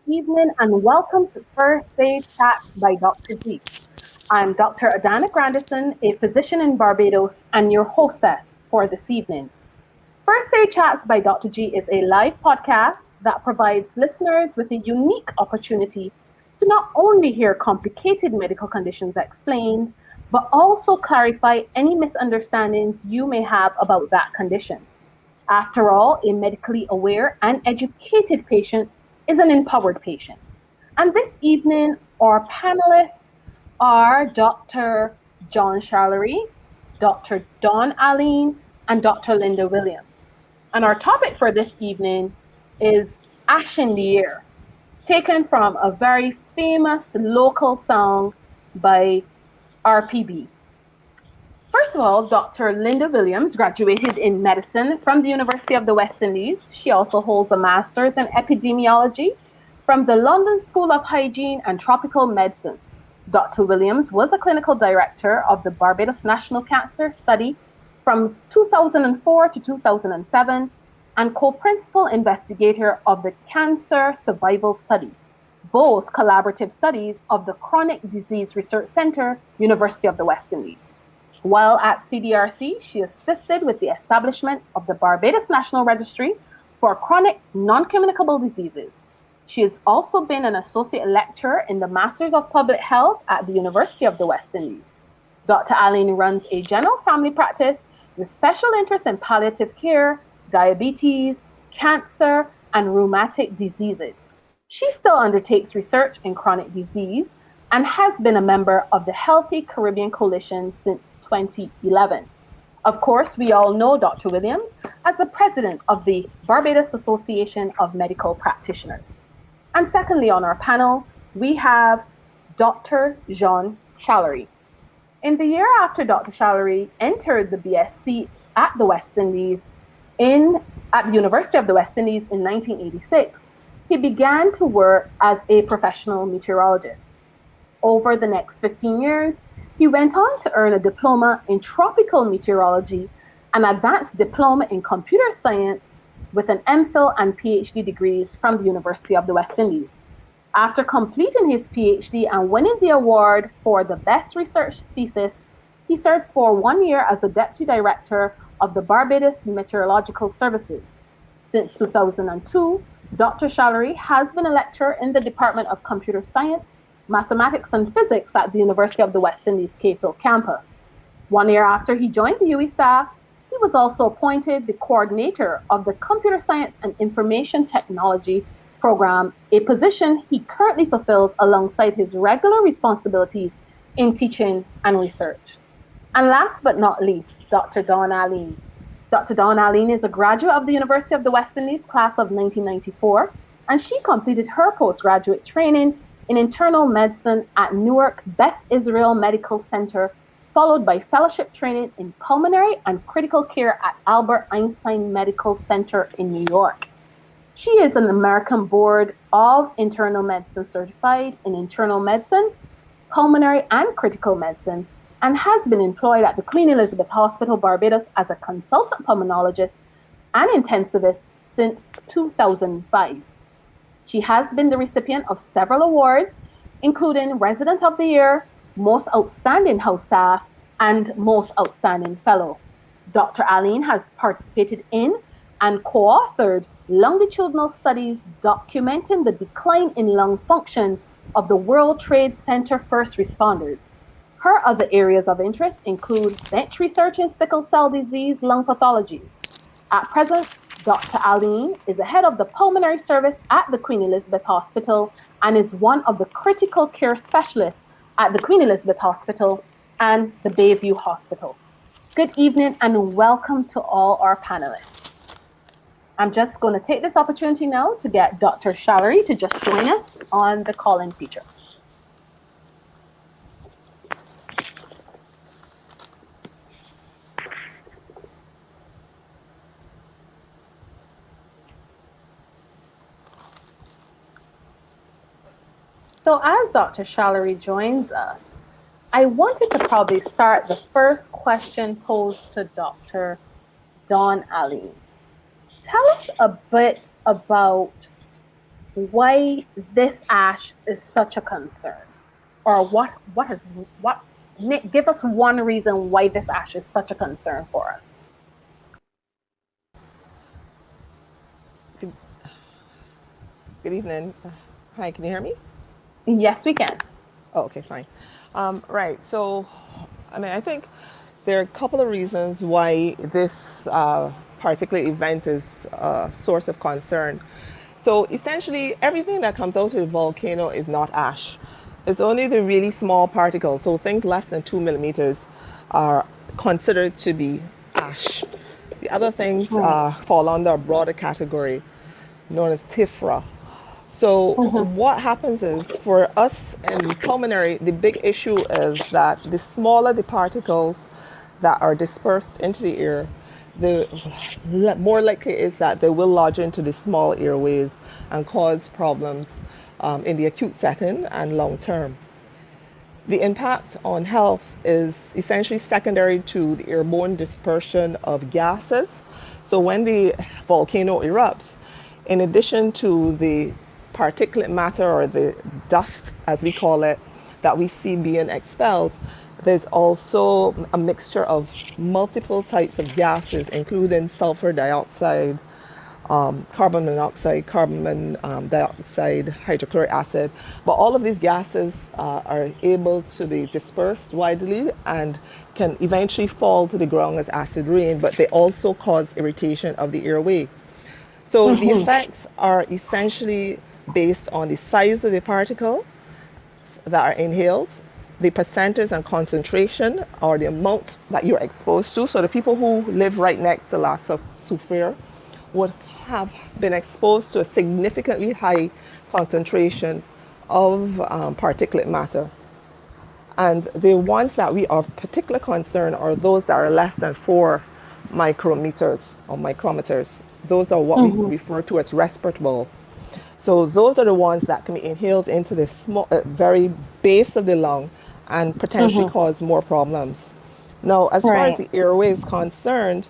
evening, and welcome to First Aid Chat by Dr. G. I'm Dr. Adana Grandison, a physician in Barbados, and your hostess for this evening. First Aid Chats by Dr. G is a live podcast that provides listeners with a unique opportunity to not only hear complicated medical conditions explained, but also clarify any misunderstandings you may have about that condition. After all, a medically aware and educated patient is an empowered patient. And this evening, our panelists are Dr. John Shallery, Dr. Dawn Aline, and Dr. Linda Williams. And our topic for this evening is Ash in the Air, taken from a very famous local song by RPB. First of all, Dr. Linda Williams graduated in medicine from the University of the West Indies. She also holds a master's in epidemiology from the London School of Hygiene and Tropical Medicine. Dr. Williams was a clinical director of the Barbados National Cancer Study from 2004 to 2007 and co-principal investigator of the Cancer Survival Study, both collaborative studies of the Chronic Disease Research Center, University of the West Indies. While at CDRC, she assisted with the establishment of the Barbados National Registry for Chronic Non-Communicable Diseases. She has also been an associate lecturer in the Masters of Public Health at the University of the West Indies. Dr. Aline runs a general family practice with special interest in palliative care, diabetes, cancer, and rheumatic diseases. She still undertakes research in chronic disease and has been a member of the Healthy Caribbean Coalition since 2011. Of course, we all know Dr. Williams as the president of the Barbados Association of Medical Practitioners. And secondly, on our panel, we have Dr. Jean Shallery. In the year after Dr. Shallery entered the BSc at the West Indies at the University of the West Indies in 1986, he began to work as a professional meteorologist. Over the next 15 years, he went on to earn a diploma in tropical meteorology, an advanced diploma in computer science, with an MPhil and PhD degrees from the University of the West Indies. After completing his PhD and winning the award for the best research thesis, he served for 1 year as a deputy director of the Barbados Meteorological Services. Since 2002, Dr. Shallery has been a lecturer in the Department of Computer Science, Mathematics and Physics at the University of the West Indies Cape Hill campus. 1 year after he joined the UE staff, he was also appointed the coordinator of the Computer Science and Information Technology program, a position he currently fulfills alongside his regular responsibilities in teaching and research. And last but not least, Dr. Dawn Aline. Dr. Dawn Aline is a graduate of the University of the West Indies class of 1994, and she completed her postgraduate training in internal medicine at Newark Beth Israel Medical Center, followed by fellowship training in pulmonary and critical care at Albert Einstein Medical Center in New York. She is an American Board of Internal Medicine certified in internal medicine, pulmonary and critical medicine, and has been employed at the Queen Elizabeth Hospital, Barbados as a consultant pulmonologist and intensivist since 2005. She has been the recipient of several awards, including Resident of the Year, Most Outstanding House Staff, and Most Outstanding Fellow. Dr. Aline has participated in and co-authored longitudinal studies documenting the decline in lung function of the World Trade Center first responders. Her other areas of interest include bench research in sickle cell disease lung pathologies. At present, Dr. Aline is the head of the pulmonary service at the Queen Elizabeth Hospital and is one of the critical care specialists at the Queen Elizabeth Hospital and the Bayview Hospital. Good evening and welcome to all our panelists. I'm just going to take this opportunity now to get Dr. Shallery to just join us on the call-in feature. So as Dr. Shallery joins us, I wanted to probably start the first question posed to Dr. Dawn Aline. Tell us a bit about why this ash is such a concern, or what give us one reason why this ash is such a concern for us. Good, good evening. Hi, can you hear me? Yes, we can. Oh, okay, fine. Right. So, I think there are a couple of reasons why this particular event is a source of concern. So, essentially, everything that comes out of the volcano is not ash. It's only the really small particles. So, things less than 2 millimeters are considered to be ash. The other things Right. fall under a broader category known as TIFRA. So Mm-hmm. what happens is for us in pulmonary, the big issue is that the smaller the particles that are dispersed into the air, the more likely is that they will lodge into the small airways and cause problems in the acute setting and long term. The impact on health is essentially secondary to the airborne dispersion of gases. So when the volcano erupts, in addition to the particulate matter or the dust, as we call it, that we see being expelled, there's also a mixture of multiple types of gases, including sulfur dioxide, carbon monoxide, carbon dioxide, hydrochloric acid. But all of these gases are able to be dispersed widely and can eventually fall to the ground as acid rain, but they also cause irritation of the airway. So the Mm-hmm. effects are essentially based on the size of the particle that are inhaled, the percentage and concentration or the amount that you're exposed to. So the people who live right next to lots of sulfur would have been exposed to a significantly high concentration of particulate matter. And the ones that we are of particular concern are those that are less than 4 micrometers or micrometers. Those are what we Mm-hmm. refer to as respirable. So those are the ones that can be inhaled into the small, very base of the lung and potentially Mm-hmm. cause more problems. Now, as far as Right. the airway is concerned,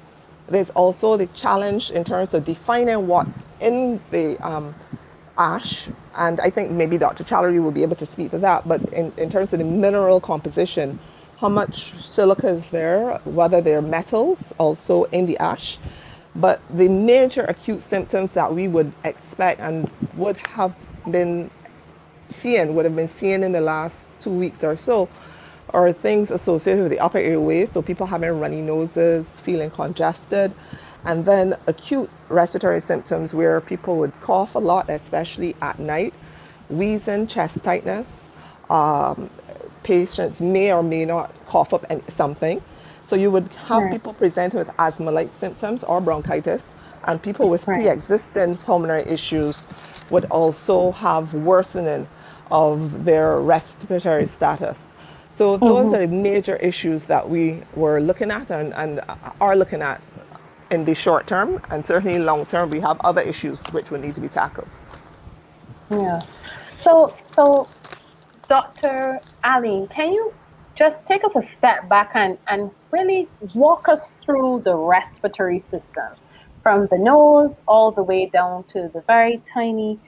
there's also the challenge in terms of defining what's in the ash, and I think maybe Dr. Challery will be able to speak to that, but in terms of the mineral composition, how much silica is there, whether there are metals also in the ash. But the major acute symptoms that we would expect and would have been would have been seeing in the last 2 weeks or so, are things associated with the upper airway. So people having runny noses, feeling congested, and then acute respiratory symptoms where people would cough a lot, especially at night, wheezing, chest tightness. Um, Patients may or may not cough up something. So you would have Right. people presenting with asthma-like symptoms or bronchitis, and people with Right. pre-existing pulmonary issues would also have worsening of their respiratory status. So those Mm-hmm. are the major issues that we were looking at and are looking at in the short term, and certainly long term we have other issues which will need to be tackled. Yeah. So Dr. Aline, can you just take us a step back and really walk us through the respiratory system from the nose all the way down to the very tiny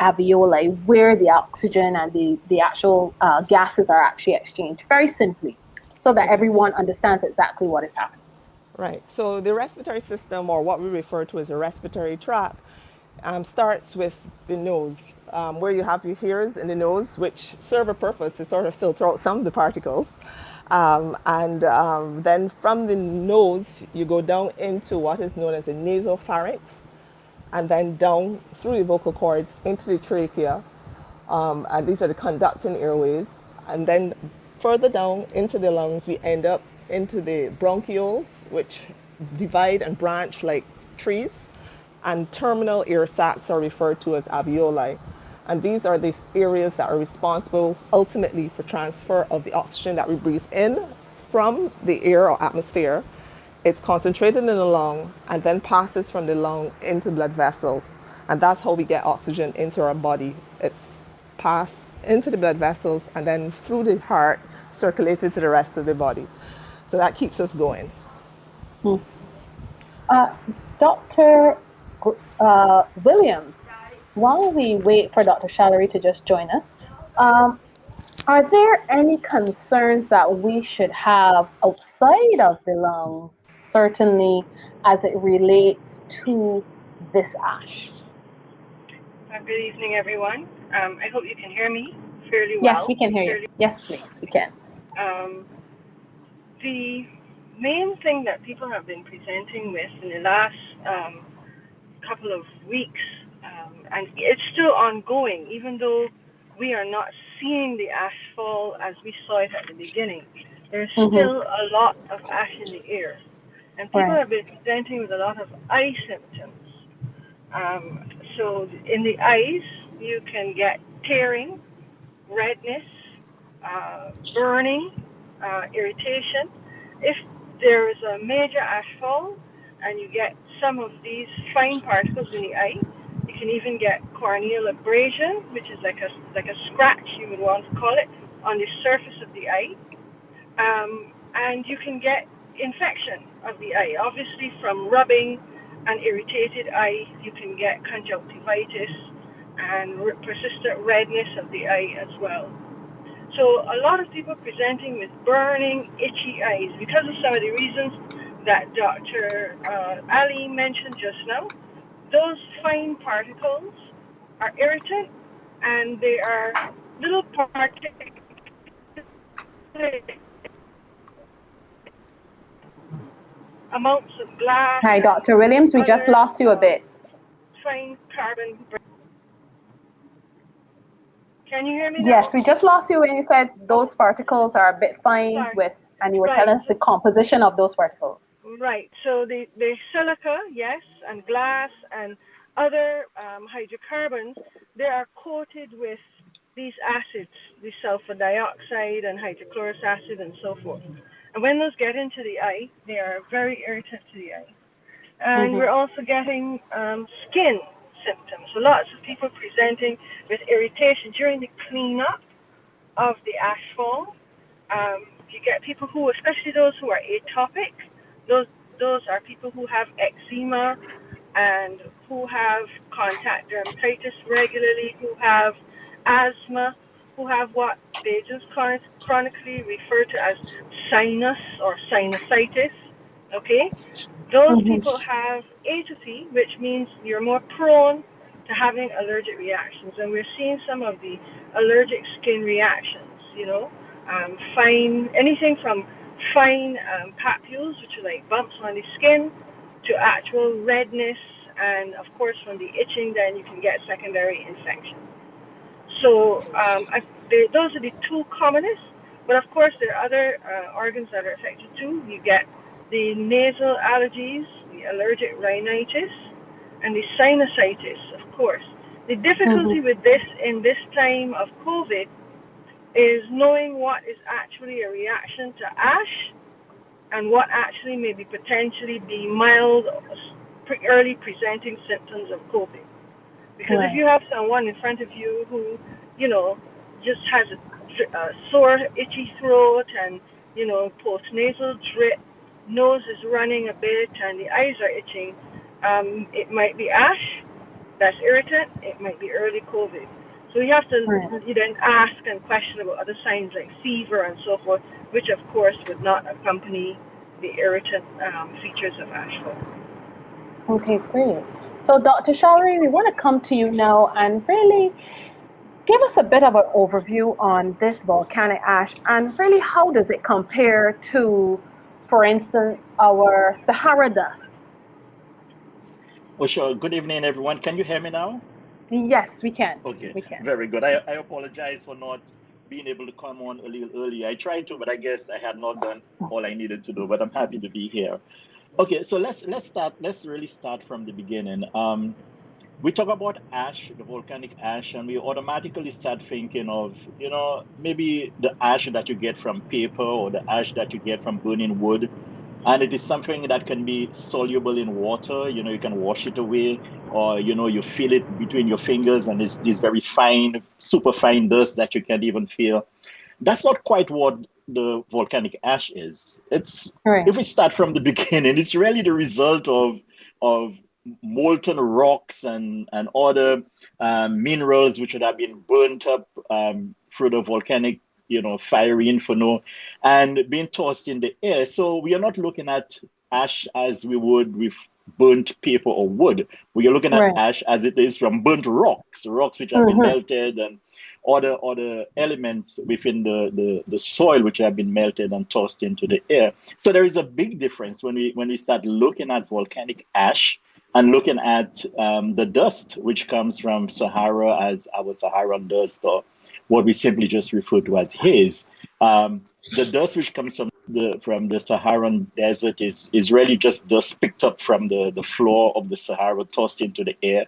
alveoli where the oxygen and the actual gases are actually exchanged, very simply, so that Okay. everyone understands exactly what is happening. Right. So the respiratory system, or what we refer to as a respiratory tract, starts with the nose, where you have your hairs in the nose, which serve a purpose to sort of filter out some of the particles. And then from the nose, you go down into what is known as the nasopharynx, and then down through the vocal cords into the trachea. And these are the conducting airways. And then further down into the lungs, we end up into the bronchioles, which divide and branch like trees. And terminal air sacs are referred to as alveoli. And these are the areas that are responsible ultimately for transfer of the oxygen that we breathe in from the air or atmosphere. It's concentrated in the lung and then passes from the lung into blood vessels. And that's how we get oxygen into our body. It's passed into the blood vessels and then through the heart, circulated to the rest of the body. So that keeps us going. Hmm. Uh, Dr. Williams, while we wait for Dr. Shallery to just join us, um, are there any concerns that we should have outside of the lungs, certainly as it relates to this ash? Good evening, everyone. I hope you can hear me fairly Yes, well. we can hear you. Yes, please, we can. Um, the main thing that people have been presenting with in the last couple of weeks, and it's still ongoing, even though we are not seeing the ash fall as we saw it at the beginning. There's Mm-hmm. still a lot of ash in the air, and people Right. have been presenting with a lot of eye symptoms. Um, so in the eyes, you can get tearing, redness, burning, irritation. If there is a major ashfall and you get some of these fine particles in the eye, you can even get corneal abrasion, which is like a scratch, you would want to call it, on the surface of the eye. And you can get infection of the eye. Obviously, from rubbing an irritated eye, you can get conjunctivitis and persistent redness of the eye as well. So a lot of people presenting with burning, itchy eyes because of some of the reasons that Dr. Ali mentioned just now. Those fine particles are irritant and they are little particulate amounts of glass Hi, and Dr. Williams, we just other lost you a bit. fine carbon. Can you hear me now? Yes, we just lost you when you said Oh, those particles are a bit fine sorry. with, and you were Right. telling us the composition of those particles. Right. So the silica, yes, and glass and other hydrocarbons, they are coated with these acids, the sulfur dioxide and hydrochloric acid and so forth. And when those get into the eye, they are very irritant to the eye. And Mm-hmm. we're also getting skin symptoms. So lots of people presenting with irritation during the cleanup of the ashfall. You get people who, especially those who are atopic, those those are people who have eczema and who have contact dermatitis regularly, who have asthma, who have what they just chronically refer to as sinus or sinusitis. Okay, those people Mm-hmm. have atopy, which means you're more prone to having allergic reactions, and we're seeing some of the allergic skin reactions. Fine anything from fine papules, which are like bumps on the skin, to actual redness, and of course from the itching, then you can get secondary infections. So those are the two commonest. But of course, there are other organs that are affected too. You get the nasal allergies, the allergic rhinitis, and the sinusitis, of course. The difficulty Mm-hmm. with this in this time of COVID is knowing what is actually a reaction to ash and what actually may be potentially be mild, early presenting symptoms of COVID. Because if Right. you have someone in front of you who, you know, just has a sore, itchy throat and, postnasal drip, nose is running a bit, and the eyes are itching, it might be ash that's irritant, it might be early COVID. So you have to Right. you then ask and question about other signs like fever and so forth, which of course would not accompany the irritant features of ashfall. Okay, great. So, Dr. Shari, we want to come to you now and really give us a bit of an overview on this volcanic ash and really how does it compare to, for instance, our Sahara dust? Oh, sure. Good evening, everyone. Can you hear me now? Yes, we can. Okay, We can. very good. I apologize for not being able to come on a little earlier. I tried to, but I guess I had not done all I needed to do, but I'm happy to be here. Okay, so let's really start from the beginning. We talk about ash, the volcanic ash, and we automatically start thinking of, maybe the ash that you get from paper or the ash that you get from burning wood. And it is something that can be soluble in water. You can wash it away, or you feel it between your fingers, and it's this very fine, super fine dust that you can't even feel. That's not quite what the volcanic ash is. It's, Right. if we start from the beginning, it's really the result of molten rocks and other minerals which would have been burnt up through the volcanic, fiery inferno and being tossed in the air. So we are not looking at ash as we would with burnt paper or wood. We are looking at Right. ash as it is from burnt rocks which have been Mm-hmm. melted, and other elements within the soil which have been melted and tossed into the air. So there is a big difference when we start looking at volcanic ash and looking at the dust which comes from Sahara as our Saharan dust, or what we simply just refer to as haze. The dust which comes from the Saharan desert is really just dust picked up from the floor of the Sahara, tossed into the air,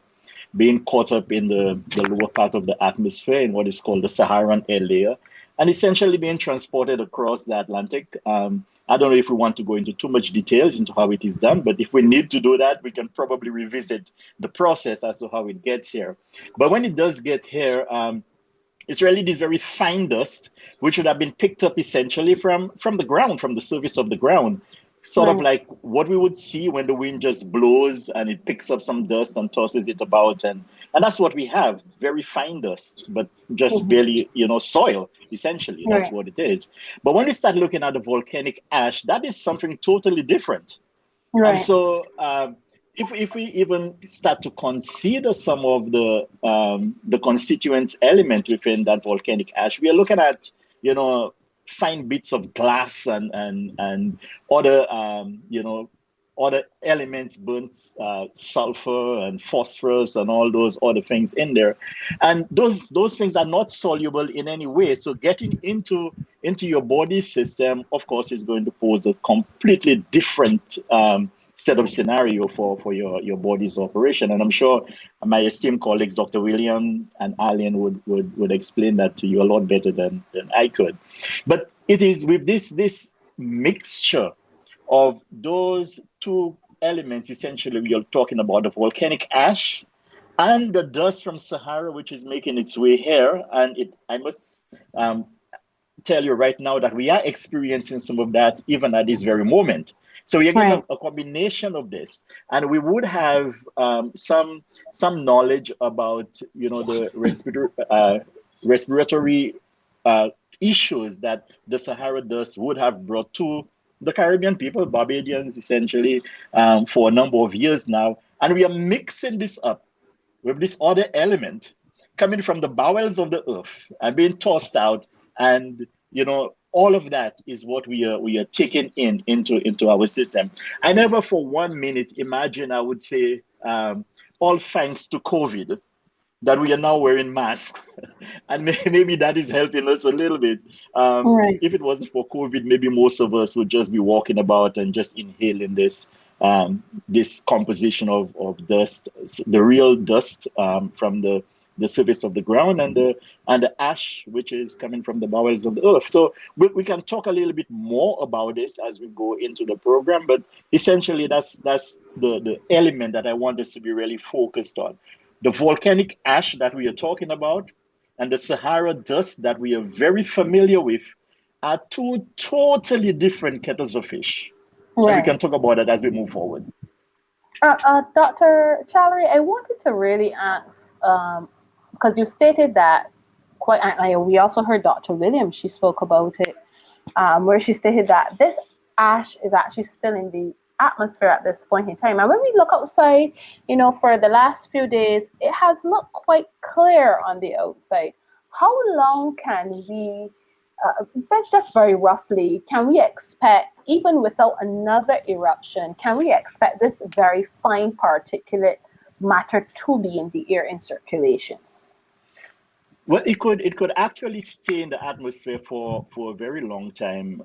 being caught up in the lower part of the atmosphere in what is called the Saharan air layer, and essentially being transported across the Atlantic. I don't know if we want to go into too much details into how it is done, but if we need to do that, we can probably revisit the process as to how it gets here. But when it does get here, it's really this very fine dust, which would have been picked up essentially from the ground, from the surface of the ground, sort of Right. like what we would see when the wind just blows and it picks up some dust and tosses it about, and that's what we have, very fine dust, but just Mm-hmm. barely, soil. Essentially, that's Right. what it is. But when we start looking at the volcanic ash, that is something totally different. And Right. so, if we even start to consider some of the constituents element within that volcanic ash, we are looking at, fine bits of glass and other other elements, burnt sulfur and phosphorus and all those other things in there, and those things are not soluble in any way. So getting into your body system, of course, is going to pose a completely different set of scenario for your body's operation. And I'm sure my esteemed colleagues, Dr. Williams and Allen, would explain that to you a lot better than I could. But it is with this mixture of those two elements, essentially, we are talking about the volcanic ash and the dust from Sahara, which is making its way here. And I must tell you right now that we are experiencing some of that even at this very moment. So we are getting Right. a combination of this, and we would have some knowledge about the respiratory uh, issues that the Sahara dust would have brought to the Caribbean people, Barbadians, essentially, for a number of years now, and we are mixing this up with this other element coming from the bowels of the earth and being tossed out, and all of that is what we are taking into our system. I never for 1 minute imagine, I would say, all thanks to COVID, that we are now wearing masks, and maybe that is helping us a little bit. Right. If it wasn't for COVID, maybe most of us would just be walking about and just inhaling this composition of dust, the real dust from the surface of the ground, and the ash which is coming from the bowels of the earth. So we can talk a little bit more about this as we go into the program, but essentially that's the element that I want us to be really focused on. The volcanic ash that we are talking about and the Sahara dust that we are very familiar with are two totally different kettles of fish. And we Right. can talk about that as we move forward. Dr. Challery, I wanted to really ask, because you stated that quite, and we also heard Dr. Williams, she spoke about it, where she stated that this ash is actually still in the atmosphere at this point in time. And when we look outside, for the last few days, it has looked quite clear on the outside. How long can we, but just very roughly, can we expect, even without another eruption, can we expect this very fine particulate matter to be in the air in circulation? Well, it could actually stay in the atmosphere for a very long time.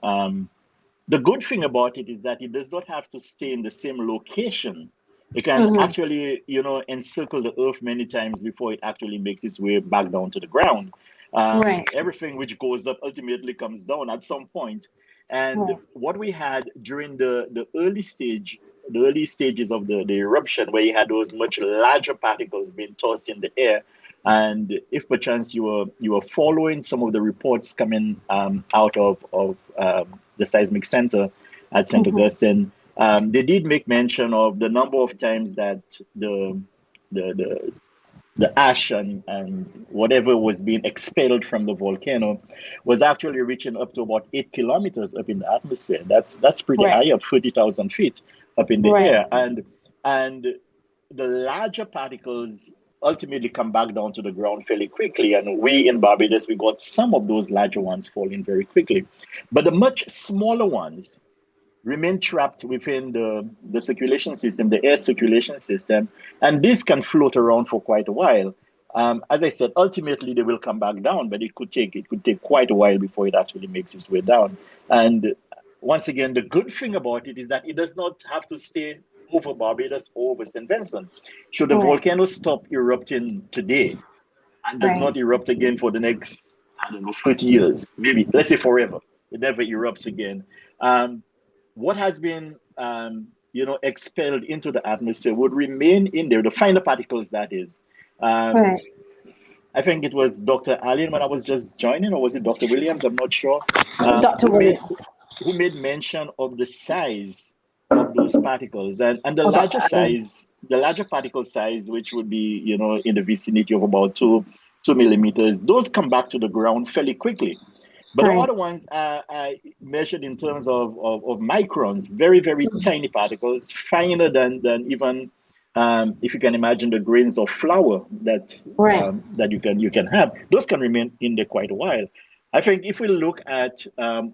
The good thing about it is that it does not have to stay in the same location. It can Mm-hmm. actually, encircle the earth many times before it actually makes its way back down to the ground. Right, Everything which goes up ultimately comes down at some point. And right, what we had during the early stages of the eruption, where you had those much larger particles being tossed in the air, and if perchance you were following some of the reports coming out of the seismic center at St. mm-hmm. Augustine, They did make mention of the number of times that the the the ash and whatever was being expelled from the volcano was actually reaching up to about 8 kilometers up in the atmosphere. That's pretty Right. high up, 30,000 feet up in the Right. air, and the larger particles ultimately come back down to the ground fairly quickly. And we in Barbados, we got some of those larger ones falling very quickly, but the much smaller ones remain trapped within the circulation system, the air circulation system, and this can float around for quite a while. As I said, ultimately they will come back down, but it could take quite a while before it actually makes its way down. And once again, the good thing about it is that it does not have to stay over Barbados or over St. Vincent. Should the Right. volcano stop erupting today and does Right. not erupt again for the next, I don't know, 30 years, maybe, let's say forever, it never erupts again. Um, what has been expelled into the atmosphere would remain in there, the finer particles, that is. um, Right. I think it was Dr. Allen when I was just joining, or was it Dr. Williams? I'm not sure. Dr. Who made Williams. who made mention of the size of those particles, and the Oh, Dr. larger Allen. size, the larger particle size, which would be in the vicinity of about 2 millimeters, those come back to the ground fairly quickly. But the Right. other ones are measured in terms of microns, very, very tiny particles, finer than even, if you can imagine, the grains of flour Right. that you can have. Those can remain in there quite a while. I think if we look at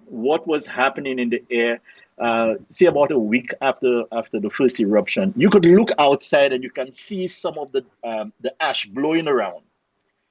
what was happening in the air, say about a week after the first eruption, you could look outside and you can see some of the ash blowing around.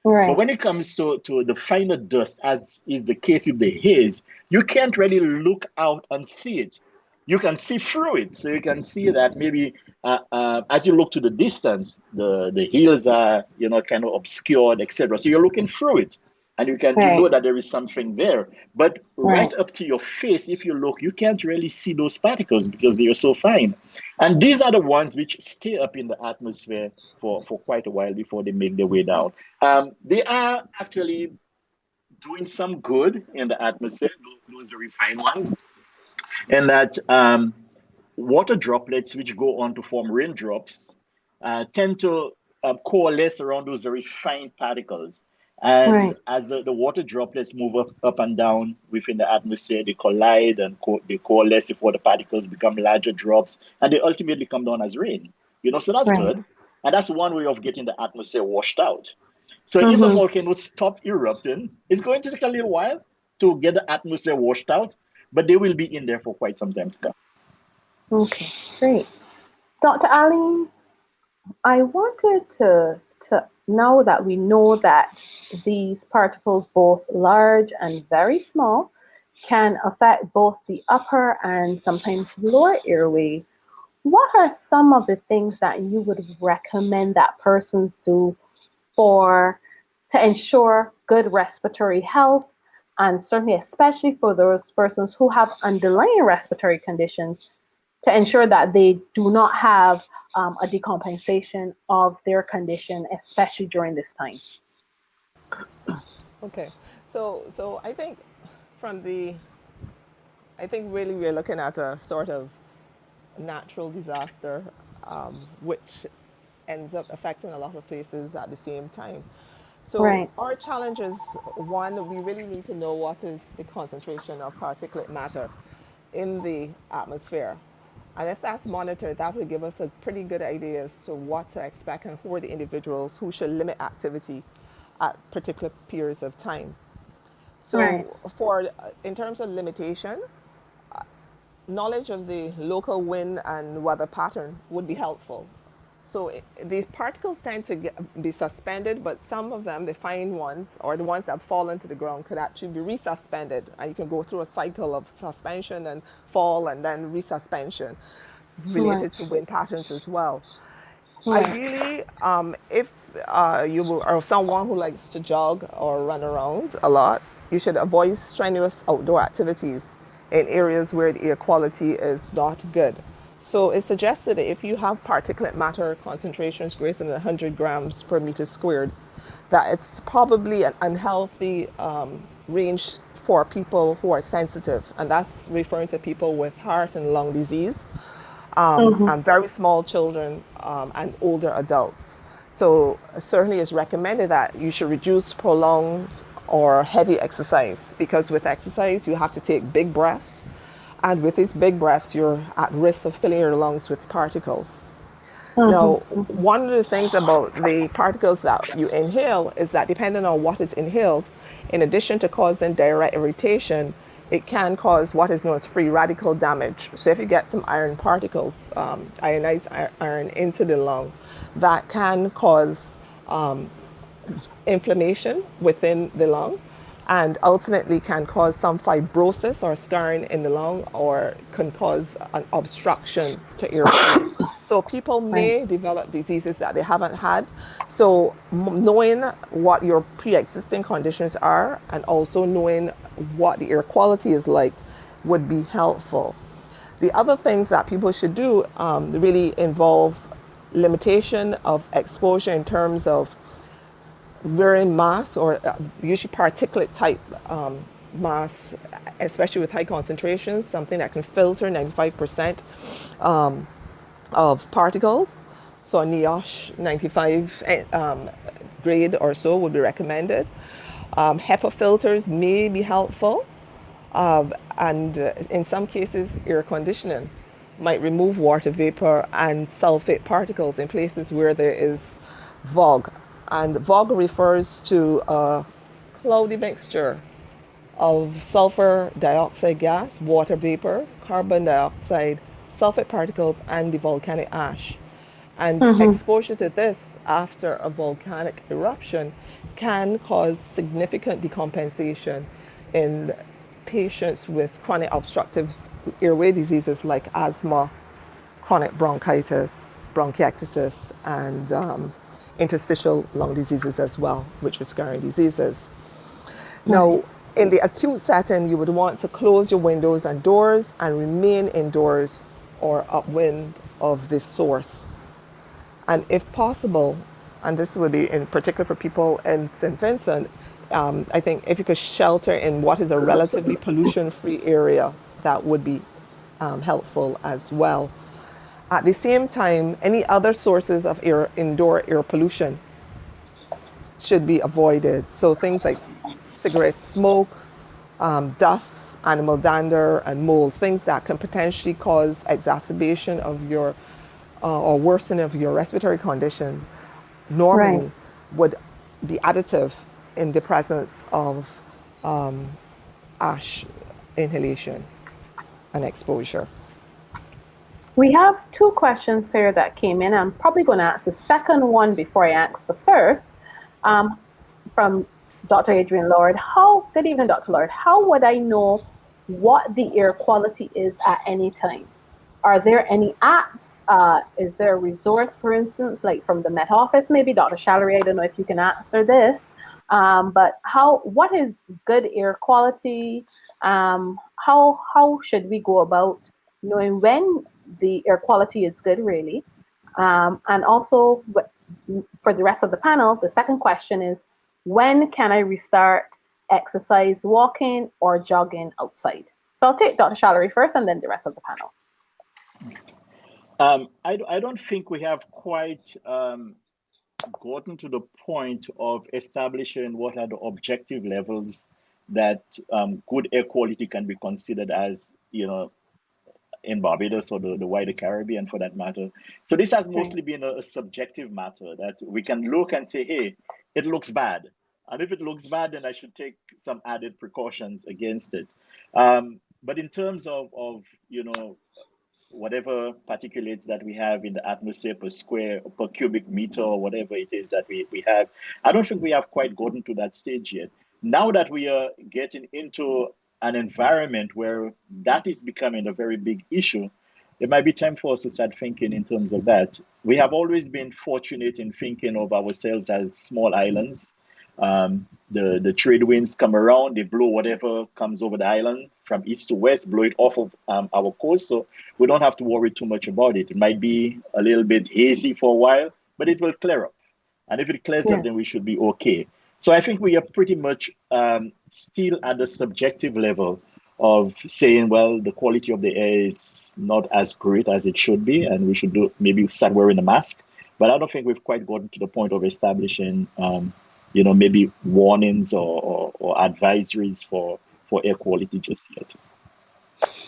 But Right. when it comes to the finer dust, as is the case with the haze, you can't really look out and see it. You can see through it. So you can see that maybe as you look to the distance, the hills are kind of obscured, etc. So you're looking through it, and you know Right. that there is something there. But right Right. up to your face, if you look, you can't really see those particles because they are so fine. And these are the ones which stay up in the atmosphere for quite a while before they make their way down. They are actually doing some good in the atmosphere, those very fine ones, and that water droplets, which go on to form raindrops, tend to coalesce around those very fine particles. And Right. as the water droplets move up and down within the atmosphere, they collide and they coalesce before the particles become larger drops, and they ultimately come down as rain. So that's Right. good. And that's one way of getting the atmosphere washed out. So if the Mm-hmm. volcano stopped erupting, it's going to take a little while to get the atmosphere washed out, but they will be in there for quite some time to come. Okay. Great. Dr. Ali, I wanted to now that we know that these particles, both large and very small, can affect both the upper and sometimes lower airway. What are some of the things that you would recommend that persons do for to ensure good respiratory health, and certainly especially for those persons who have underlying respiratory conditions, to ensure that they do not have a decompensation of their condition, especially during this time? Okay, so from the I think really we're looking at a sort of natural disaster, which ends up affecting a lot of places at the same time. So Right. our challenge is, one, we really need to know what is the concentration of particulate matter in the atmosphere. And if that's monitored, that will give us a pretty good idea as to what to expect and who are the individuals who should limit activity at particular periods of time. Right. So in terms of limitation, knowledge of the local wind and weather pattern would be helpful. So these particles tend to be suspended, but some of them, the fine ones or the ones that fall into the ground, could actually be resuspended. And you can go through a cycle of suspension and fall and then resuspension Right. related to wind patterns as well. Right. Ideally, if you are someone who likes to jog or run around a lot, you should avoid strenuous outdoor activities in areas where the air quality is not good. So it's suggested that if you have particulate matter concentrations greater than 100 grams per meter squared, that it's probably an unhealthy range for people who are sensitive, and that's referring to people with heart and lung disease, Mm-hmm. and very small children and older adults. So certainly it's recommended that you should reduce prolonged or heavy exercise, because with exercise you have to take big breaths, and with these big breaths you're at risk of filling your lungs with particles. Now, Mm-hmm. Mm-hmm. one of the things about the particles that you inhale is that depending on what is inhaled, in addition to causing direct irritation, it can cause what is known as free radical damage. So if you get some iron particles, ionized iron into the lung, that can cause inflammation within the lung and ultimately can cause some fibrosis or scarring in the lung, or can cause an obstruction to airflow. So people Right. may develop diseases that they haven't had. So knowing what your pre-existing conditions are and also knowing what the air quality is like would be helpful. The other things that people should do really involve limitation of exposure in terms of wearing masks, or usually particulate type masks, especially with high concentrations, something that can filter 95% of particles. So a NIOSH 95 grade or so would be recommended. HEPA filters may be helpful, and in some cases, air conditioning might remove water vapor and sulfate particles in places where there is fog. And fog refers to a cloudy mixture of sulfur dioxide gas, water vapor, carbon dioxide, sulfate particles, and the volcanic ash. And Mm-hmm. exposure to this after a volcanic eruption can cause significant decompensation in patients with chronic obstructive airway diseases like asthma, chronic bronchitis, bronchiectasis, and interstitial lung diseases as well, which are scarring diseases. Right. Now, in the acute setting, you would want to close your windows and doors and remain indoors or upwind of the source. And if possible, and this would be in particular for people in St. Vincent, I think if you could shelter in what is a relatively pollution-free area, that would be helpful as well. At the same time, any other sources of air, indoor air pollution should be avoided. So things like cigarette smoke, dust, animal dander, and mold, things that can potentially cause exacerbation of your or worsening of your respiratory condition, Right. normally would be additive in the presence of ash inhalation and exposure. We have two questions here that came in. I'm probably going to ask the second one before I ask the first. Um, from Dr. Adrian Lord. Good evening, Dr. Lord. How would I know what the air quality is at any time? Are there any apps? Is there a resource, for instance, like from the Met Office? Maybe Dr. Shallery, I don't know if you can answer this. But what is good air quality? How should we go about knowing when the air quality is good, really? And also, for the rest of the panel, the second question is, when can I restart exercise, walking, or jogging outside? So I'll take Dr. Shallery first and then the rest of the panel. I don't think we have quite gotten to the point of establishing what are the objective levels that good air quality can be considered as, in Barbados or the wider Caribbean for that matter. So this has Right. mostly been a subjective matter that we can look and say, hey, it looks bad. And if it looks bad, then I should take some added precautions against it. But in terms of whatever particulates that we have in the atmosphere per square per cubic meter or whatever it is that we have, I don't think we have quite gotten to that stage yet. Now that we are getting into an environment where that is becoming a very big issue, it might be time for us to start thinking in terms of that. We have always been fortunate in thinking of ourselves as small islands. The trade winds come around, they blow whatever comes over the island from east to west, blow it off of our coast. So we don't have to worry too much about it. It might be a little bit hazy for a while, but it will clear up. And if it clears up, Yeah. then we should be okay. So I think we are pretty much still at the subjective level of saying, well, the quality of the air is not as great as it should be, and we should do maybe start wearing a mask. But I don't think we've quite gotten to the point of establishing, maybe warnings or advisories for air quality just yet.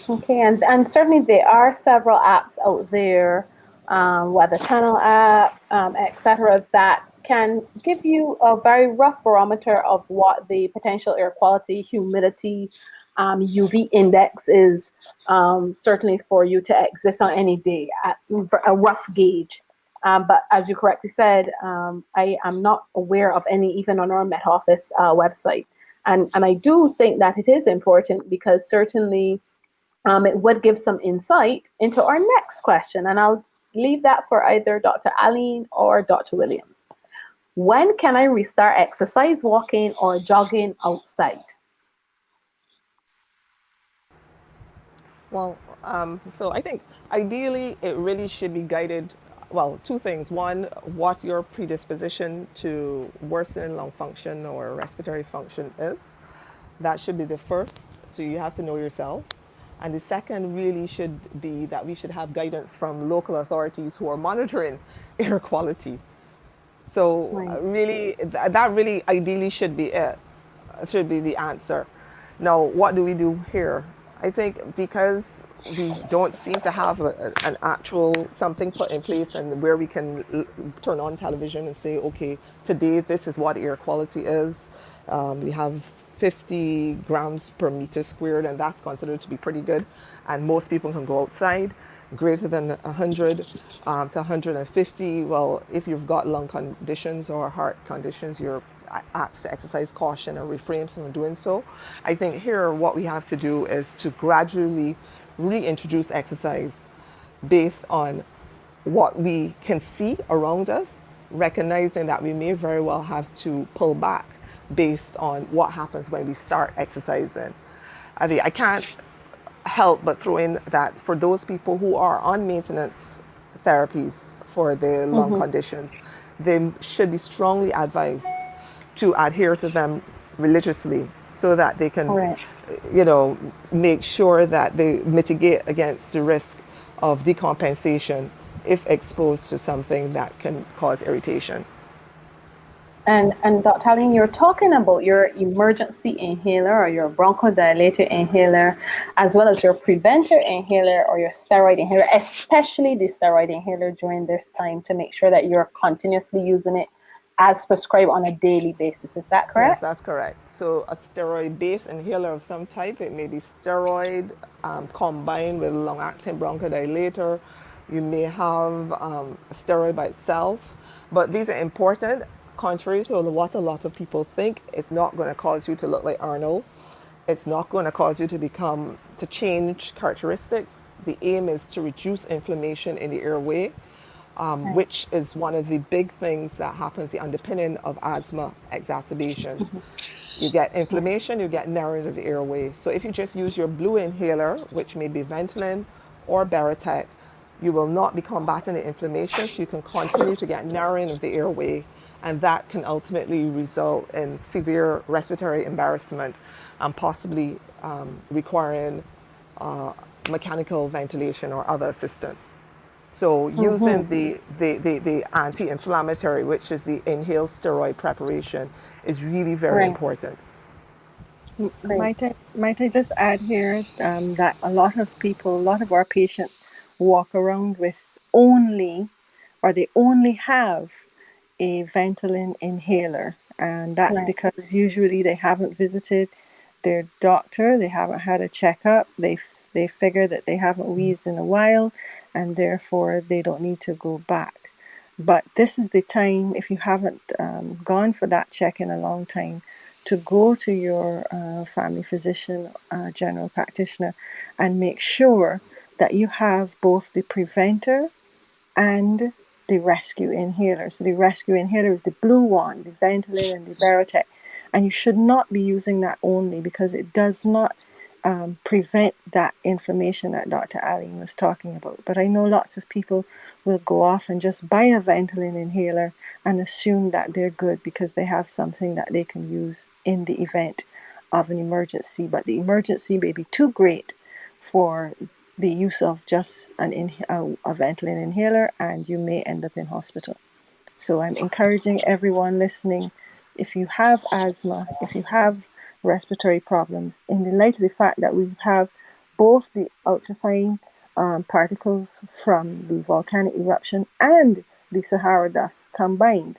Okay, and certainly there are several apps out there, Weather Channel app, etc., that can give you a very rough barometer of what the potential air quality, humidity, UV index is, certainly for you to exist on any day at a rough gauge. But as you correctly said, I am not aware of any even on our Met Office website. And I do think that it is important because certainly it would give some insight into our next question. And I'll leave that for either Dr. Aline or Dr. Williams. When can I restart exercise, walking, or jogging outside? Well, so I think ideally it really should be guided. Well, two things. One, what your predisposition to worsening lung function or respiratory function is. That should be the first. So you have to know yourself. And the second really should be that we should have guidance from local authorities who are monitoring air quality. So Right. really, that really ideally should be it, should be the answer. Now, what do we do here? I think because we don't seem to have an actual something put in place and where we can turn on television and say, okay, today this is what air quality is. We have 50 grams per meter squared, and that's considered to be pretty good. And most people can go outside. Greater than 100 to 150, well, if you've got lung conditions or heart conditions, you're asked to exercise caution or refrain from doing so. I think here what we have to do is to gradually reintroduce exercise based on what we can see around us, recognizing that we may very well have to pull back based on what happens when we start exercising. I mean, I can't help but throw in that for those people who are on maintenance therapies for their lung Mm-hmm. conditions, they should be strongly advised to adhere to them religiously so that they can, Right. you know, make sure that they mitigate against the risk of decompensation if exposed to something that can cause irritation. And Dr. Aline, you're talking about your emergency inhaler or your bronchodilator inhaler, as well as your preventer inhaler or your steroid inhaler, especially the steroid inhaler during this time to make sure that you're continuously using it as prescribed on a daily basis. Is that Yes, correct? that's correct. So a steroid-based inhaler of some type, it may be steroid combined with long-acting bronchodilator. You may have a steroid by itself, but these are important. Contrary to what a lot of people think, it's not going to cause you to look like Arnold. It's not going to cause you to change characteristics. The aim is to reduce inflammation in the airway, Right. which is one of the big things that happens, the underpinning of asthma exacerbations. Mhm. You get Right. inflammation, you get narrowing of the airway. So if you just use your blue inhaler, which may be Ventolin or Baratech, you will not be combating the inflammation, so you can continue to get narrowing of the airway, and that can ultimately result in severe respiratory embarrassment and possibly requiring uh, mechanical ventilation or other assistance. So using Mhm. the anti-inflammatory, which is the inhaled steroid preparation, is really very Right. important. Right. Might I just add here that a lot of people, a lot of our patients walk around with only, or they only have a Ventolin inhaler, and that's Right. because usually they haven't visited their doctor, they haven't had a checkup, they figure that they haven't wheezed in a while, and therefore they don't need to go back. But this is the time, if you haven't gone for that check in a long time, to go to your family physician, general practitioner, and make sure that you have both the preventer and the rescue inhaler. So the rescue inhaler is the blue one, the Ventolin and the Baratech. And you should not be using that only because it does not prevent that inflammation that Dr. Aline was talking about. But I know lots of people will go off and just buy a Ventolin inhaler and assume that they're good because they have something that they can use in the event of an emergency, but the emergency may be too great for the use of just a Ventolin inhaler, and you may end up in hospital. So I'm encouraging everyone listening, if you have asthma, if you have respiratory problems, in the light of the fact that we have both the ultrafine particles from the volcanic eruption and the Sahara dust combined,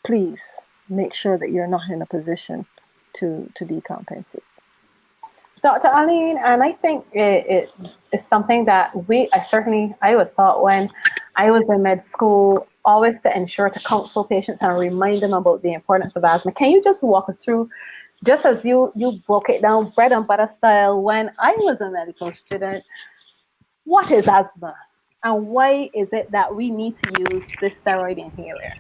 please make sure that you're not in a position to decompensate. Dr. Aline, and I think it is something that I was taught when I was in med school, always to ensure to counsel patients and remind them about the importance of asthma. Can you just walk us through, just as you broke it down bread and butter style when I was a medical student, what is asthma? And why is it that we need to use this steroid inhaler?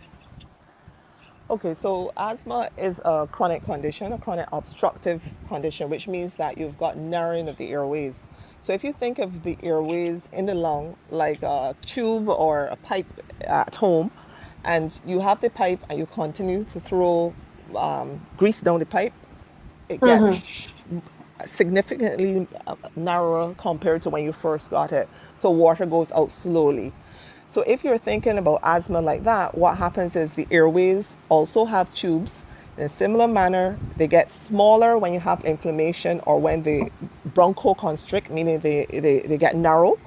Okay, so asthma is a chronic condition, a chronic obstructive condition, which means that you've got narrowing of the airways. So if you think of the airways in the lung like a tube or a pipe at home, and you have the pipe and you continue to throw grease down the pipe, it Mm-hmm. gets significantly narrower compared to when you first got it. So water goes out slowly. So if you're thinking about asthma like that, what happens is the airways also have tubes. In a similar manner, they get smaller when you have inflammation or when they bronchoconstrict, meaning they get narrow.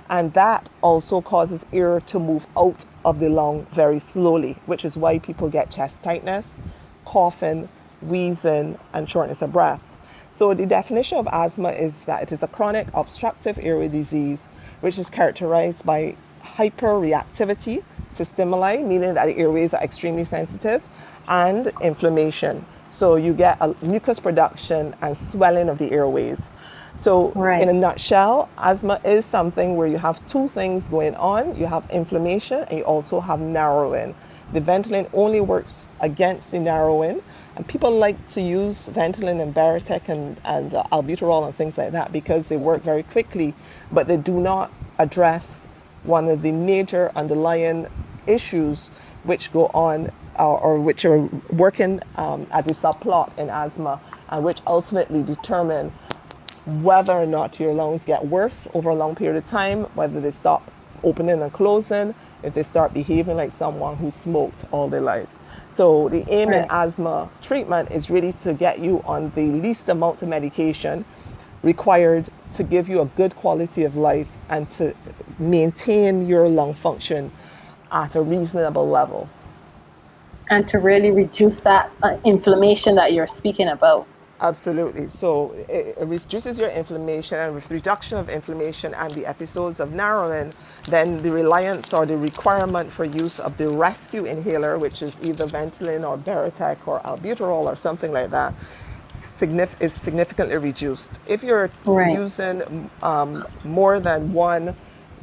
And that also causes air to move out of the lung very slowly, which is why people get chest tightness, coughing, wheezing, and shortness of breath. So the definition of asthma is that it is a chronic obstructive airway disease which is characterized by hyperreactivity to stimuli, meaning that the airways are extremely sensitive, and inflammation. So you get a mucus production and swelling of the airways. So, in Right. a nutshell, asthma is something where you have two things going on. You have inflammation and you also have narrowing. The Ventolin only works against the narrowing, and people like to use Ventolin and Baratech and albuterol and things like that because they work very quickly, but they do not address one of the major underlying issues which go on or which are working as a subplot in asthma and which ultimately determine whether or not your lungs get worse over a long period of time, whether they stop opening and closing, if they start behaving like someone who smoked all their lives. So the aim in Right. asthma treatment is really to get you on the least amount of medication required to give you a good quality of life and to maintain your lung function at a reasonable level. And to really reduce that inflammation that you're speaking about. Absolutely. So it reduces your inflammation, and with reduction of inflammation and the episodes of narrowing, then the reliance or the requirement for use of the rescue inhaler, which is either Ventolin or Baratech or albuterol or something like that, is significantly reduced. If you're Right. using more than one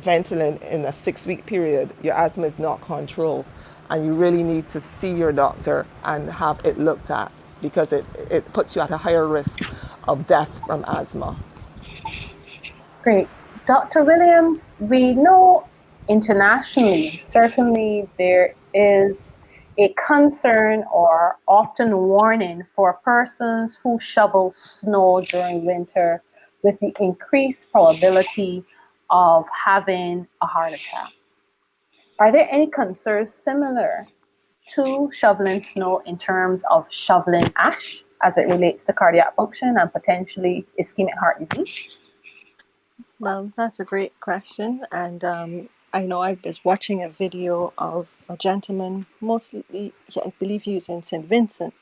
Ventolin in a 6 week period, your asthma is not controlled. And you really need to see your doctor and have it looked at because it puts you at a higher risk of death from asthma. Great. Dr. Williams, we know internationally, certainly there is a concern or often warning for persons who shovel snow during winter with the increased probability of having a heart attack. Are there any concerns similar to shoveling snow in terms of shoveling ash as it relates to cardiac function and potentially ischemic heart disease? Well, that's a great question. And I know I was watching a video of a gentleman, mostly, I believe he was in St. Vincent,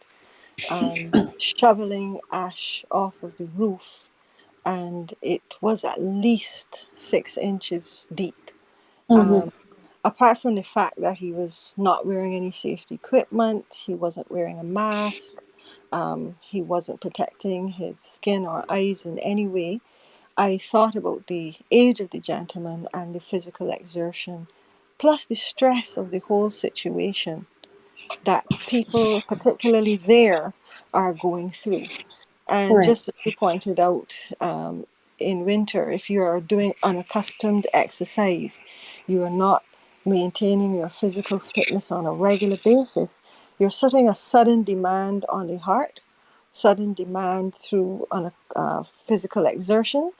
shoveling ash off of the roof. And it was at least 6 inches deep. Mm-hmm. Um, Apart from the fact that he was not wearing any safety equipment, he wasn't wearing a mask, he wasn't protecting his skin or eyes in any way. I thought about the age of the gentleman and the physical exertion, plus the stress of the whole situation that people, particularly there, are going through. And Right. just as you pointed out, in winter, if you are doing unaccustomed exercise, you are not maintaining your physical fitness on a regular basis, you're setting a sudden demand on the heart, sudden demand through on a physical exertion.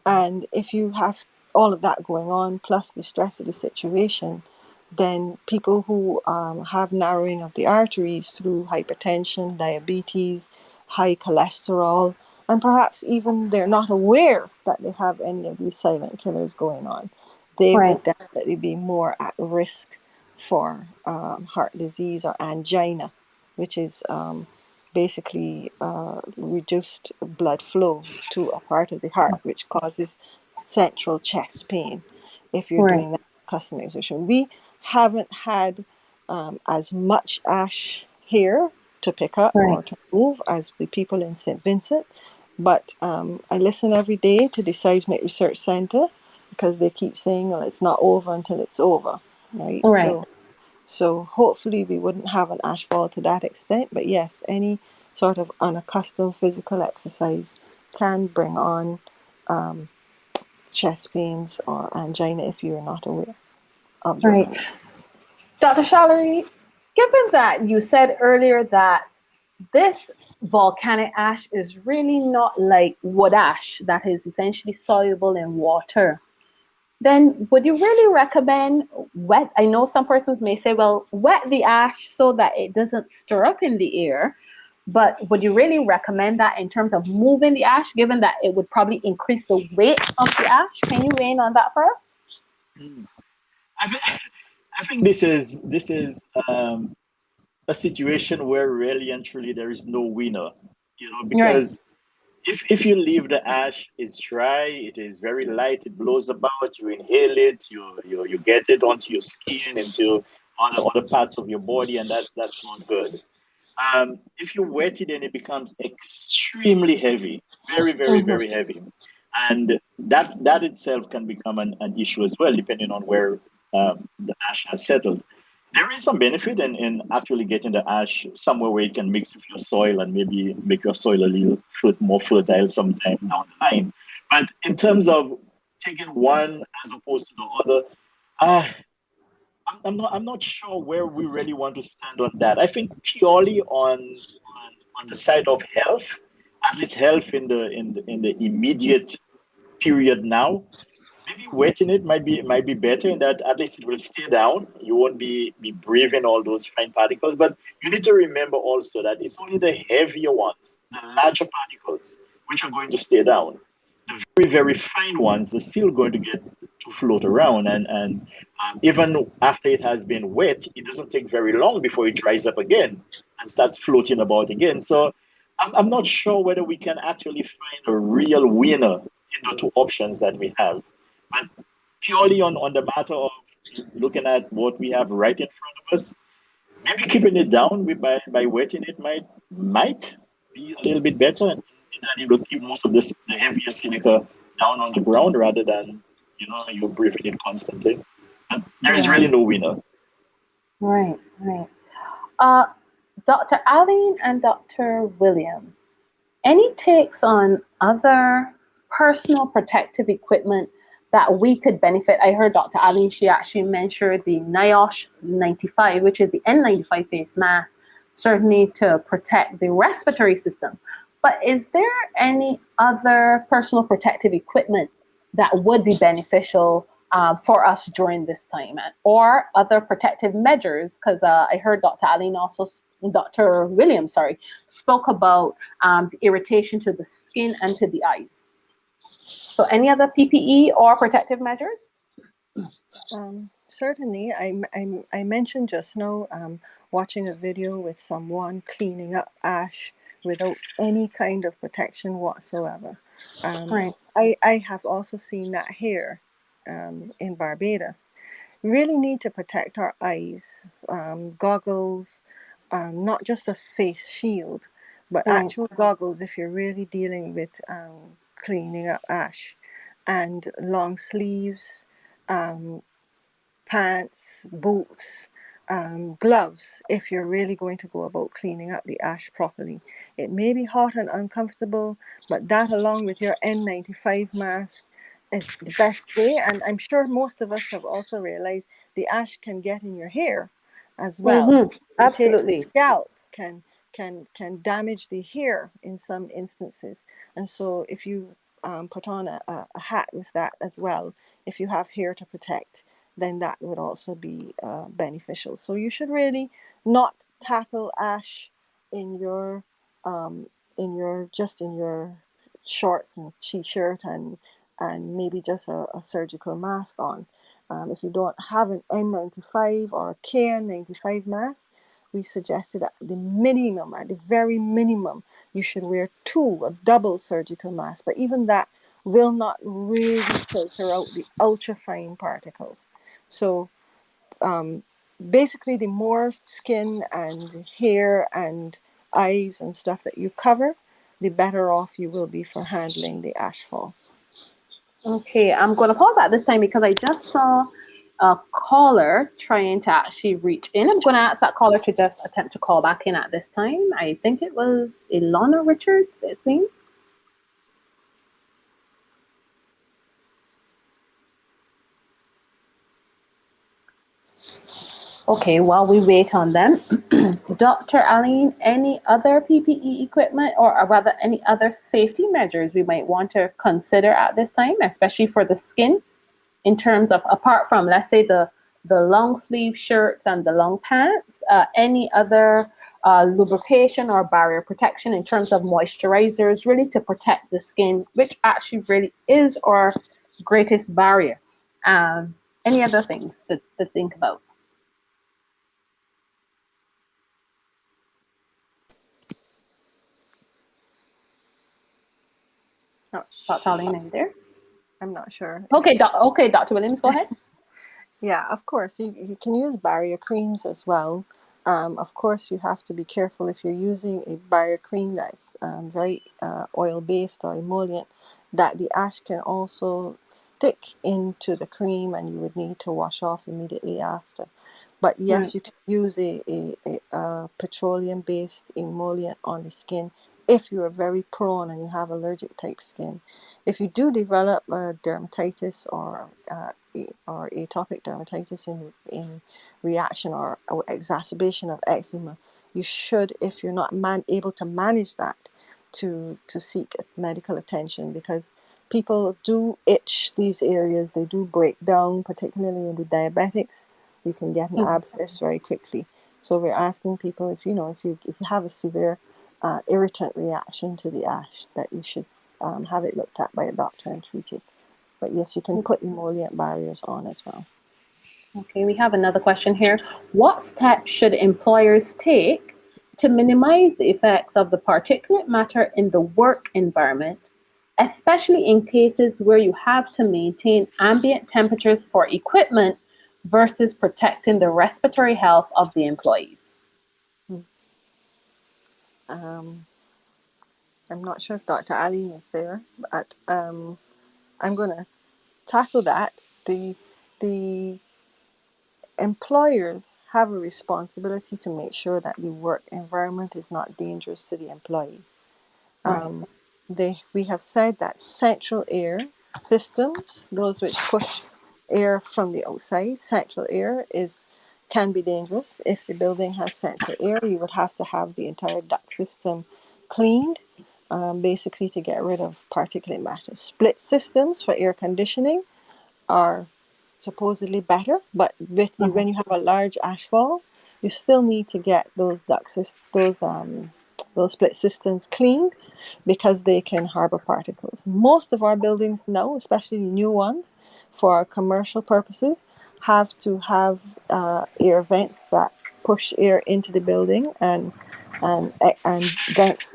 And if you have all of that going on, plus the stress of the situation, then people who have narrowing of the arteries through hypertension, diabetes, high cholesterol, and perhaps even they're not aware that they have any of these silent killers going on, they Right. would definitely be more at risk for heart disease or angina, which is basically reduced blood flow to a part of the heart, which causes central chest pain if you're Right. doing that customization. We haven't had as much ash here to pick up Right. or to move as the people in St. Vincent, but I listen every day to the Seismic Research Center because they keep saying, well, it's not over until it's over, right? Right. So hopefully we wouldn't have an ash fall to that extent. But yes, any sort of unaccustomed physical exercise can bring on chest pains or angina if you're not aware of your Right. condition. Dr. Shallery, given that you said earlier that this volcanic ash is really not like wood ash that is essentially soluble in water, then would you really recommend wet? I know some persons may say, well, wet the ash so that it doesn't stir up in the air. But would you really recommend that in terms of moving the ash, given that it would probably increase the weight of the ash? Can you weigh in on that for us? Mm. I think, I think this is a situation where really and truly there is no winner, Right. because if you leave the ash, it's dry, it is very light, it blows about, you inhale it, you get it onto your skin, into other parts of your body, and that's not good. If you wet it, then it becomes extremely heavy, very, very, Mm-hmm. very heavy. And that itself can become an issue as well, depending on where the ash has settled. There is some benefit in actually getting the ash somewhere where it can mix with your soil and maybe make your soil a little more fertile sometime down the line. But in terms of taking one as opposed to the other, uh, I'm not sure where we really want to stand on that. I think purely on the side of health, at least health in the immediate period now. Maybe wetting it might be better in that at least it will stay down. You won't be breathing all those fine particles. But you need to remember also that it's only the heavier ones, the larger particles, which are going to stay down. The very, very fine ones are still going to get to float around. And even after it has been wet, it doesn't take very long before it dries up again and starts floating about again. So I'm not sure whether we can actually find a real winner in the two options that we have. But purely on the matter of looking at what we have right in front of us, maybe keeping it down by wetting it might be a little bit better, and that it will keep most of the heavier silica down on the ground rather than you breathing it constantly. But there is Right. really no winner. Right. Right. Uh, Dr. Allen and Dr. Williams, any takes on other personal protective equipment that we could benefit? I heard Dr. Allen, she actually mentioned the NIOSH 95, which is the N95 face mask, certainly to protect the respiratory system. But is there any other personal protective equipment that would be beneficial for us during this time, or other protective measures? Because I heard Dr. Allen also, Dr. Williams, sorry, spoke about the irritation to the skin and to the eyes. So, any other PPE or protective measures? Certainly, I mentioned just now watching a video with someone cleaning up ash without any kind of protection whatsoever. Right. I have also seen that here in Barbados. Really need to protect our eyes, goggles, not just a face shield, but Right. actual goggles if you're really dealing with cleaning up ash, and long sleeves. Um, Pants, boots, gloves if you're really going to go about cleaning up the ash properly. It may be hot and uncomfortable, but that along with your N95 mask is the best way. And I'm sure most of us have also realized the ash can get in your hair as well. Mm-hmm. Irritate the Absolutely. scalp can can damage the hair in some instances. And so if you put on a hat with that as well, if you have hair to protect, then that would also be beneficial. So you should really not tackle ash in your um, in your shorts and t-shirt and maybe just a surgical mask on. If you don't have an N95 or a KN95 mask, we suggested at the minimum, at the very minimum, you should wear two, a double surgical mask. But even that will not really filter out the ultrafine particles. So um, basically, the more skin and hair and eyes and stuff that you cover, the better off you will be for handling the ash fall. Okay, I'm going to pause at this time because I just saw a caller trying to actually reach in. I'm going to ask that caller to just attempt to call back in at this time. I think it was Ilana Richards, it seems. Okay, while we wait on them, Dr. Aline, any other PPE equipment or rather any other safety measures we might want to consider at this time, especially for the skin, in terms of apart from, let's say, the long sleeve shirts and the long pants, any other lubrication or barrier protection in terms of moisturizers, really to protect the skin, which actually really is our greatest barrier. Any other things to think about? Oh, Dr. Arlene, are you there? I'm not sure if Okay, okay, Dr. Williams, go ahead. Yeah, of course. You can use barrier creams as well. Of course, you have to be careful if you're using a barrier cream that's very oil based or emollient, that the ash can also stick into the cream and you would need to wash off immediately after. But Right. yes, you can use a petroleum based emollient on the skin if you are very prone and you have allergic type skin. If you do develop dermatitis or atopic dermatitis in reaction or exacerbation of eczema, you should, if you're not able to manage that, to seek medical attention, because people do itch these areas. They do break down, particularly in the diabetics. You can get an Mhm. abscess very quickly. So we're asking people, if you have a severe irritant reaction to the ash, that you should have it looked at by a doctor and treated. But yes, you can put emollient barriers on as well. Okay, we have another question here. What steps should employers take to minimize the effects of the particulate matter in the work environment, especially in cases where you have to maintain ambient temperatures for equipment versus protecting the respiratory health of the employees? Hmm. Um, I'm not sure if Dr. Ali is there, but I'm going to tackle that. The employers have a responsibility to make sure that the work environment is not dangerous to the employee. Right. Um, we have said that central air systems, those which push air from the outside, central air can be dangerous. If the building has central air, you would have to have the entire duct system cleaned, basically to get rid of particulate matter. Split systems for air conditioning are supposedly better, but Mhm. when you have a large ashfall, you still need to get those split systems cleaned, because they can harbor particles. Most of our buildings now, especially the new ones, for commercial purposes, have to have air vents that push air into the building, and vents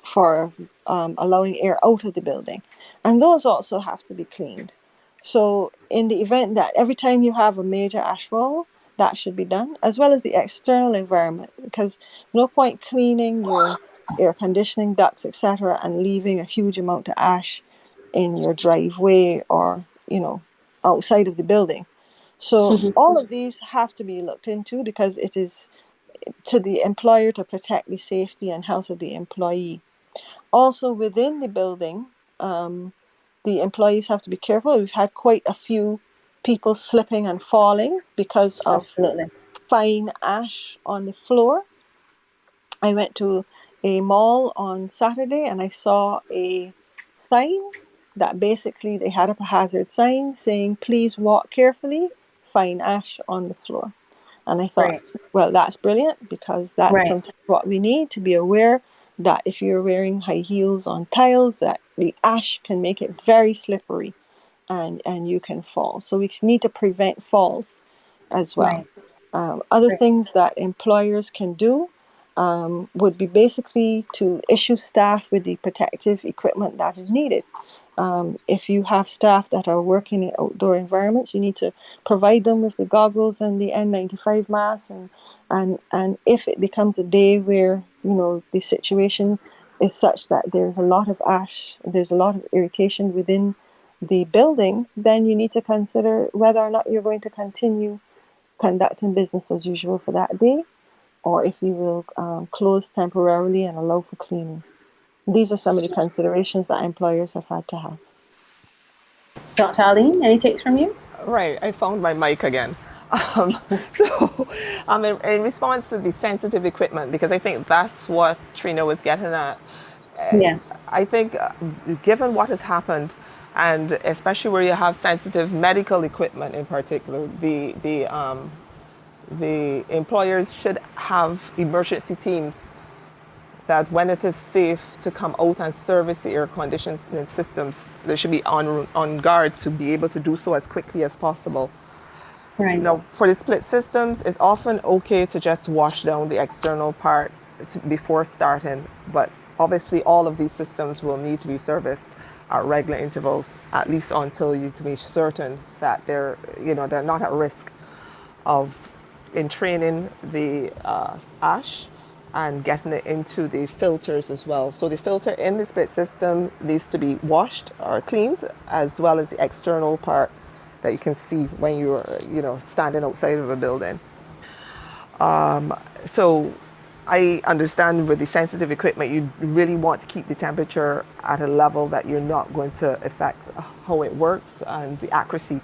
for allowing air out of the building, and those also have to be cleaned. So, in the event that every time you have a major ashfall, that should be done, as well as the external environment, because no point cleaning your air conditioning ducts, etc., and leaving a huge amount of ash in your driveway or outside of the building. So Mhm. all of these have to be looked into, because it is to the employer to protect the safety and health of the employee. Also within the building, the employees have to be careful. We've had quite a few people slipping and falling because of Absolutely. fine ash on the floor. I went to a mall on Saturday and I saw a sign that basically they had up a hazard sign saying, please walk carefully, fine ash on the floor. And I thought, Right. well, that's brilliant because that's Right. sometimes what we need to be aware that if you're wearing high heels on tiles, that the ash can make it very slippery and you can fall. So we need to prevent falls as well. Right. Other Right. things that employers can do would be basically to issue staff with the protective equipment that is needed. If you have staff that are working in outdoor environments, you need to provide them with the goggles and the N95 masks. And if it becomes a day where the situation is such that there's a lot of ash, there's a lot of irritation within the building, then you need to consider whether or not you're going to continue conducting business as usual for that day, or if you will close temporarily and allow for cleaning. These are some of the considerations that employers have had to have. Dr. Aline, any takes from you? Right, I found my mic again. Um, so, in response to the sensitive equipment, because I think that's what Trina was getting at. Yeah. I think, given what has happened, and especially where you have sensitive medical equipment in particular, the employers should have emergency teams that when it is safe to come out and service the air conditioning systems, they should be on guard to be able to do so as quickly as possible. Right. Now, for the split systems, it's often okay to just wash down the external part before starting, but obviously all of these systems will need to be serviced at regular intervals, at least until you can be certain that they're not at risk of entraining the ash and getting it into the filters as well. So the filter in the split system needs to be washed or cleaned, as well as the external part that you can see when you're standing outside of a building. So I understand with the sensitive equipment, you really want to keep the temperature at a level that you're not going to affect how it works and the accuracy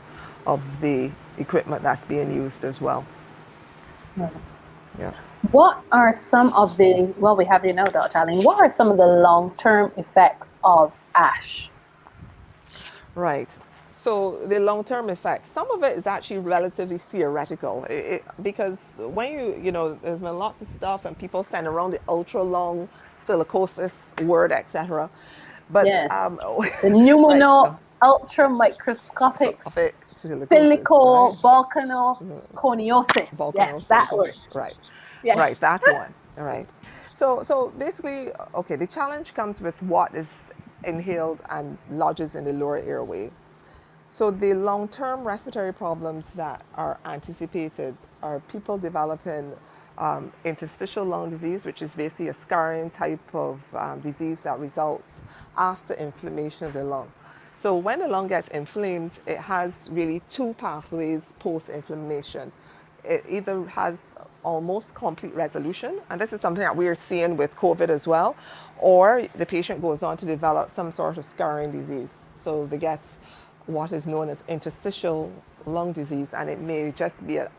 of the equipment that's being used as well. Right. Yeah. What are some of the, well, we have you now, Dr. Aline, what are some of the long-term effects of ash? Right. So the long-term effects, some of it is actually relatively theoretical because when there's been lots of stuff and people send around the ultra-long silicosis word, etc. But Yes. The right, pneumono so ultra microscopic of it, silicosis, right? silico volcanoconiosis. Yes, that word. Volcanosilicosis, right, Yes. right, that one, all right. So basically, okay, the challenge comes with what is inhaled and lodges in the lower airway. So the long-term respiratory problems that are anticipated are people developing interstitial lung disease, which is basically a scarring type of disease that results after inflammation of the lung. So when the lung gets inflamed, it has really two pathways post-inflammation. It either has almost complete resolution, and this is something that we are seeing with COVID as well, or the patient goes on to develop some sort of scarring disease. So they get what is known as interstitial lung disease, and it may just be a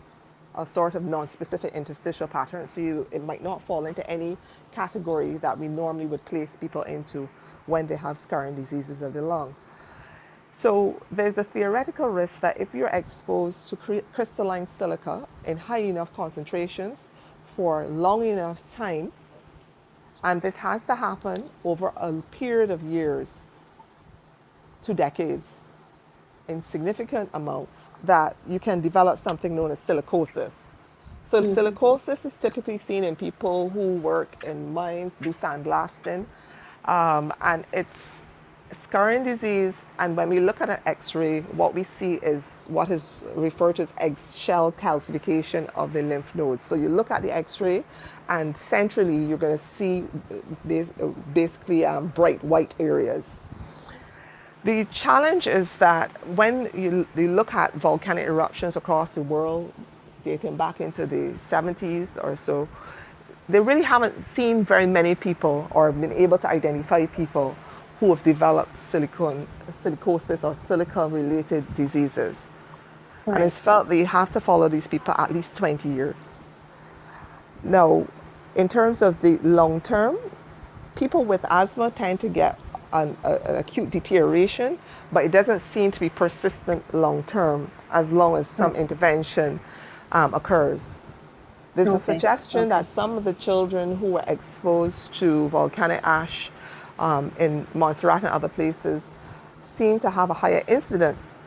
sort of non-specific interstitial pattern. So it might not fall into any category that we normally would place people into when they have scarring diseases of the lung. So there's a theoretical risk that if you're exposed to crystalline silica in high enough concentrations for long enough time, and this has to happen over a period of years to decades in significant amounts, that you can develop something known as silicosis. So Mhm. silicosis is typically seen in people who work in mines, do sandblasting, and it's scarring disease. And when we look at an X-ray, what we see is what is referred to as eggshell calcification of the lymph nodes. So you look at the X-ray, and centrally you're going to see basically bright white areas. The challenge is that when you look at volcanic eruptions across the world, dating back into the 70s or so, they really haven't seen very many people or been able to identify people who have developed silicosis or silica-related diseases. And Right. it's felt that you have to follow these people at least 20 years. Now, In terms of the long term, people with asthma tend to get an acute deterioration, but it doesn't seem to be persistent long term as long as some Right. intervention occurs. There's a Okay. suggestion Okay. that some of the children who were exposed to volcanic ash in Montserrat and other places seem to have a higher incidence,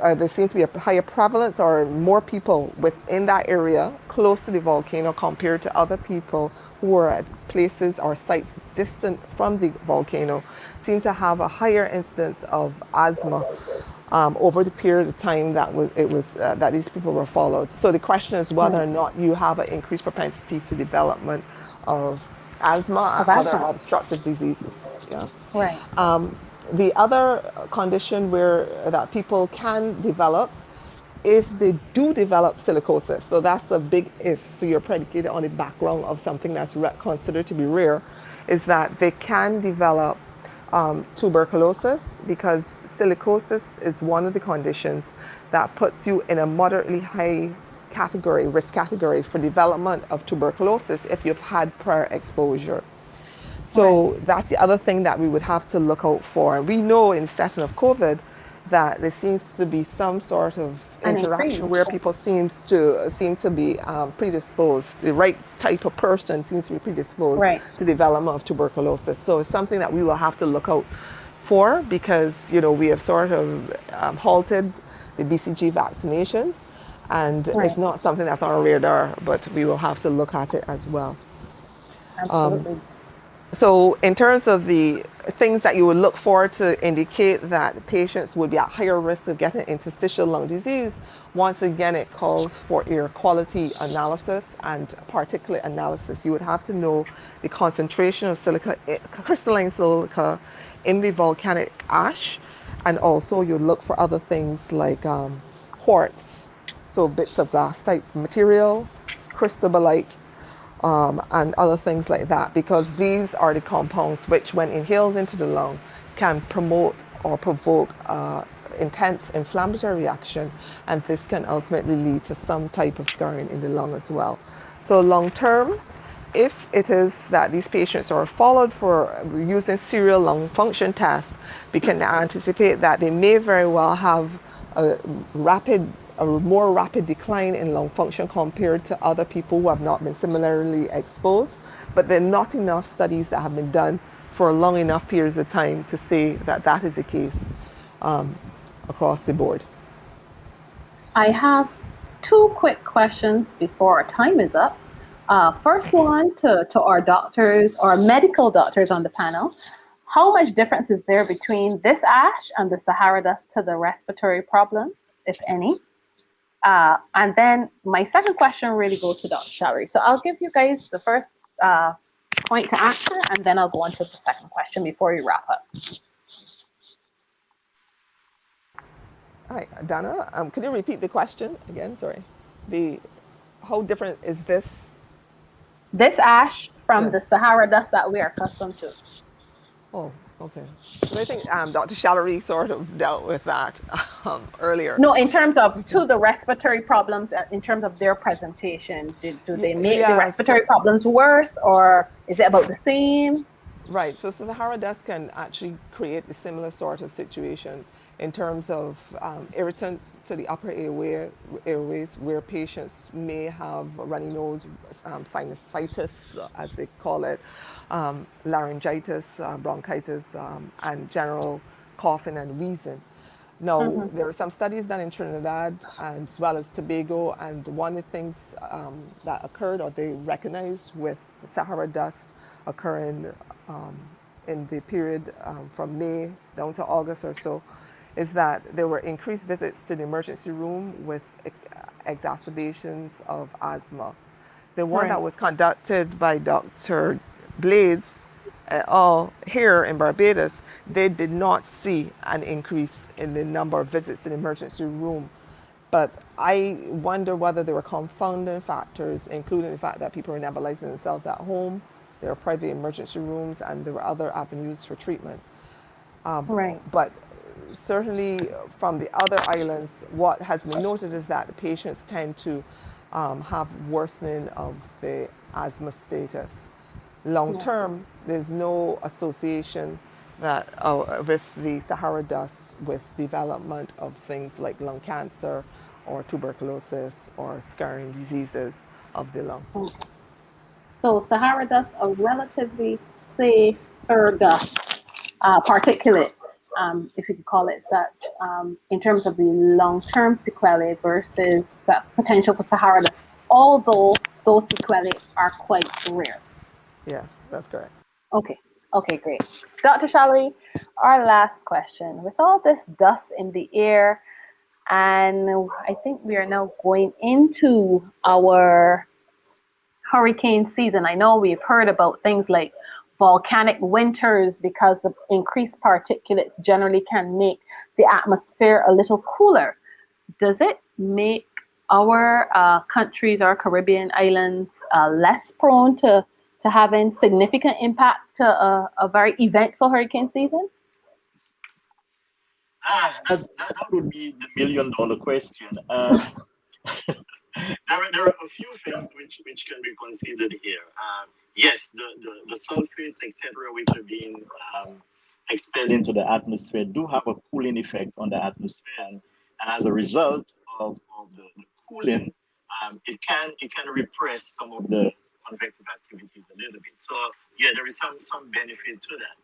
there seems to be a higher prevalence or more people within that area close to the volcano compared to other people who are at places or sites distant from the volcano seem to have a higher incidence of asthma over the period of time that these people were followed. So the question is whether Right. or not you have an increased propensity to development of asthma Of and other asthma. obstructive diseases. Yeah. Right. The other condition where that people can develop if they do develop silicosis. So that's a big if. So you're predicated on the background of something that's considered to be rare, is that they can develop tuberculosis because silicosis is one of the conditions that puts you in a moderately high category, risk category for development of tuberculosis if you've had prior exposure. Right. So that's the other thing that we would have to look out for. We know in the setting of COVID that there seems to be some sort of An interaction increase. where people seem to be predisposed. The right type of person seems to be predisposed Right. to development of tuberculosis. So it's something that we will have to look out for because we have sort of halted the BCG vaccinations, and it's Right. not something that's on our radar, but we will have to look at it as well. Absolutely. So, in terms of the things that you would look for to indicate that patients would be at higher risk of getting interstitial lung disease, once again, it calls for air quality analysis and particulate analysis. You would have to know the concentration of silica, crystalline silica in the volcanic ash, and also you look for other things like quartz, so bits of glass type material, cristobalite, and other things like that, because these are the compounds which, when inhaled into the lung, can promote or provoke intense inflammatory reaction, and this can ultimately lead to some type of scarring in the lung as well. So long term, if it is that these patients are followed for using serial lung function tests, we can anticipate that they may very well have a a more rapid decline in lung function compared to other people who have not been similarly exposed. But there are not enough studies that have been done for long enough periods of time to say that that is the case um, across the board. I have two quick questions before our time is up. First one to our doctors, our medical doctors on the panel. How much difference is there between this ash and the Sahara dust to the respiratory problem, if any? And then my second question really goes to Dr. Shallery. So I'll give you guys the first uh, point to answer, and then I'll go on to the second question before we wrap up. Hi, Dana. Can you repeat the question again? Sorry. The How different is this? This ash from Yes. the Sahara dust that we are accustomed to. Oh, okay. Because I think Dr. Shallery sort of dealt with that earlier. No, in terms of to the respiratory problems, in terms of their presentation, do they make the Yeah. respiratory problems worse, or is it about the same? Right. So Sahara dust can actually create a similar sort of situation in terms of irritant to the upper airways, where patients may have runny nose, sinusitis, as they call it, laryngitis, bronchitis, and general coughing and wheezing. Now, Mm-hmm. there are some studies done in Trinidad as well as Tobago, and one of the things that occurred or they recognized with Sahara dust occurring in the period from May down to August or so is that there were increased visits to the emergency room with exacerbations of asthma. The one that Right. was conducted by Dr. Blades et al. Here in Barbados, they did not see an increase in the number of visits to the emergency room. But I wonder whether there were confounding factors, including the fact that people were nebulizing themselves at home, there were private emergency rooms, and there were other avenues for treatment. Right. But certainly from the other islands, what has been noted is that the patients tend to have worsening of the asthma status. Long term, there's no association that with the Sahara dust with development of things like lung cancer or tuberculosis or scarring diseases of the lung. Okay. So Sahara dust, a relatively safer dust, particulate, if you could call it such, in terms of the long-term sequelae versus potential for Sahara dust, although those sequelae are quite rare. Yes, that's correct. Okay, okay, great. Dr. Shalary, our last question. With all this dust in the air, and I think we are now going into our hurricane season. I know we've heard about things like volcanic winters because the increased particulates generally can make the atmosphere a little cooler. Does it make our countries, our Caribbean islands, less prone to having significant impact to a very eventful hurricane season? That would be the million-dollar question. There are a few things which can be considered here. Yes, the sulfates, etc., which are being expelled into the atmosphere, do have a cooling effect on the atmosphere, and as a result of the cooling, it can repress some of the convective activities a little bit. So yeah, there is some benefit to that.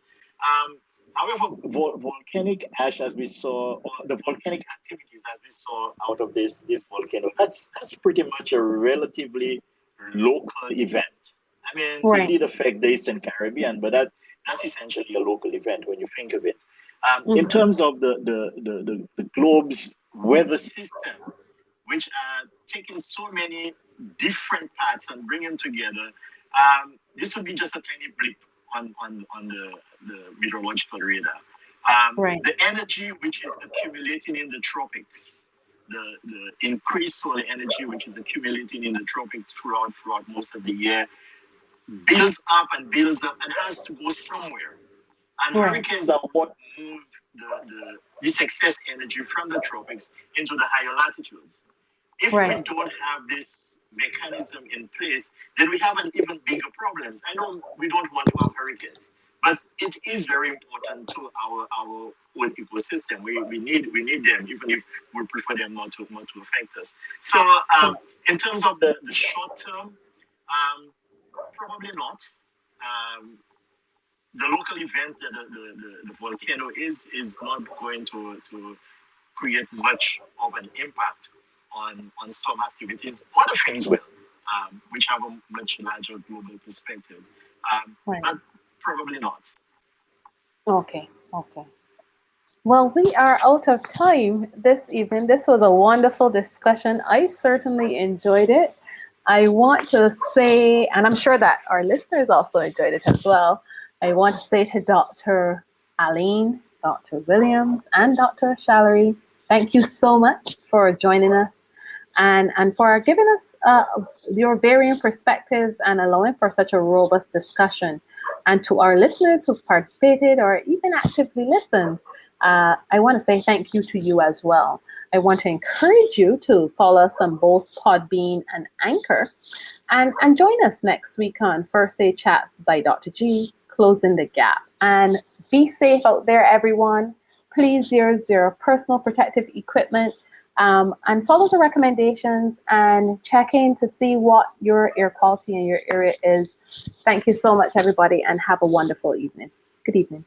However, volcanic ash, as we saw, or the volcanic activities as we saw out of this volcano, that's pretty much a relatively local event. I mean, it Right. did affect the Eastern Caribbean, but that's essentially a local event when you think of it. In Mm-hmm. terms of the globe's weather system, which are taking so many different parts and bringing them together, this would be just a tiny blip on the meteorological radar. Right. The energy which is accumulating in the tropics, the increased solar energy which is accumulating in the tropics throughout most of the year, builds up and has to go somewhere. And Right. hurricanes are what move this excess energy from the tropics into the higher latitudes. If we Right. don't have this mechanism in place, then we have an even bigger problems. I know we don't want to have hurricanes, but it is very important to our whole ecosystem. We need them, even if we prefer them not to affect us. So in terms of the short term, probably not. Um, the local event that the volcano is not going to create much of an impact on storm activities. Other things will, which have a much larger global perspective, Right. but probably not. Okay. Okay. Well, we are out of time this evening. This was a wonderful discussion. I certainly enjoyed it. I want to say, and I'm sure that our listeners also enjoyed it as well, I want to say to Dr. Aline, Dr. Williams, and Dr. Shalary, thank you so much for joining us and for giving us your varying perspectives and allowing for such a robust discussion. And to our listeners who've participated or even actively listened, I want to say thank you to you as well. I want to encourage you to follow us on both Podbean and Anchor and join us next week on First Aid Chats by Dr. G, Closing the Gap. And be safe out there, everyone. Please use your personal protective equipment and follow the recommendations and check in to see what your air quality in your area is. Thank you so much, everybody, and have a wonderful evening. Good evening.